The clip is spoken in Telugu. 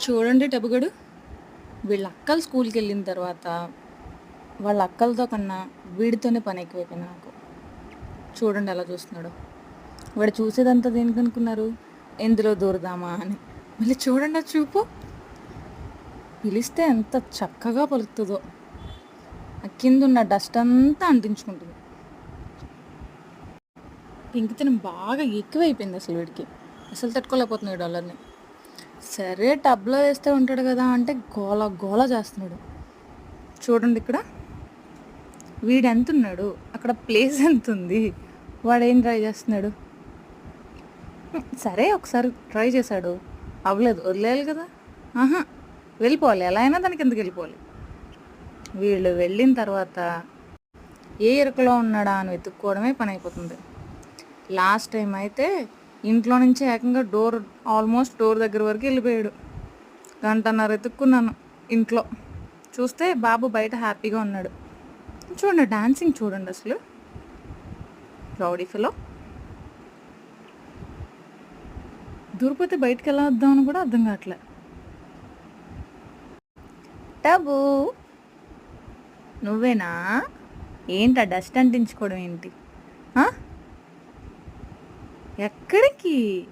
చూడండి టబుగడు. వీళ్ళ అక్కలు స్కూల్కి వెళ్ళిన తర్వాత వాళ్ళ అక్కలతో కన్నా వీడితోనే పని ఎక్కువైపోయింది నాకు. చూడండి ఎలా చూస్తున్నాడు. వాడు చూసేదంతా దేనికి అనుకున్నారు? ఎందులో దూరదామా అని. మళ్ళీ చూడండి ఆ చూపు. పిలిస్తే ఎంత చక్కగా పలుకుతుందో. ఆ కింద ఉన్న డస్ట్ అంతా అంటించుకుంటుంది. ఇంకితనం బాగా ఎక్కువైపోయింది అసలు వీడికి. అసలు తట్టుకోలేకపోతున్నాడు వాళ్ళని. సరే టబ్లో వేస్తే ఉంటాడు కదా అంటే గోల గోల చేస్తున్నాడు. చూడండి ఇక్కడ వీడు ఎంత ఉన్నాడు, అక్కడ ప్లేస్ ఎంత ఉంది, వాడేం ట్రై చేస్తున్నాడు. సరే ఒకసారి ట్రై చేశాడు, అవ్వలేదు, వదిలేయాలి కదా. ఆహా, వెళ్ళిపోవాలి, ఎలా అయినా దానికి ఎందుకు వెళ్ళిపోవాలి. వీళ్ళు వెళ్ళిన తర్వాత ఏ ఇరుకలో ఉన్నాడా అని వెతుక్కోవడమే పని అయిపోతుంది. లాస్ట్ టైం అయితే ఇంట్లో నుంచి ఏకంగా ఆల్మోస్ట్ డోర్ దగ్గర వరకు వెళ్ళిపోయాడు. గంటన్నర ఎత్తుక్కున్నాను ఇంట్లో. చూస్తే బాబు బయట హ్యాపీగా ఉన్నాడు. చూడండి డాన్సింగ్ చూడండి అసలు. Rowdy fellow. దూరిపోతే బయటకు ఎలా వద్దామని కూడా అర్థం కావట్లే. టబు నువ్వేనా? ఏంటా డస్ట్ అంటించుకోవడం ఏంటి? ఎక్కడికి?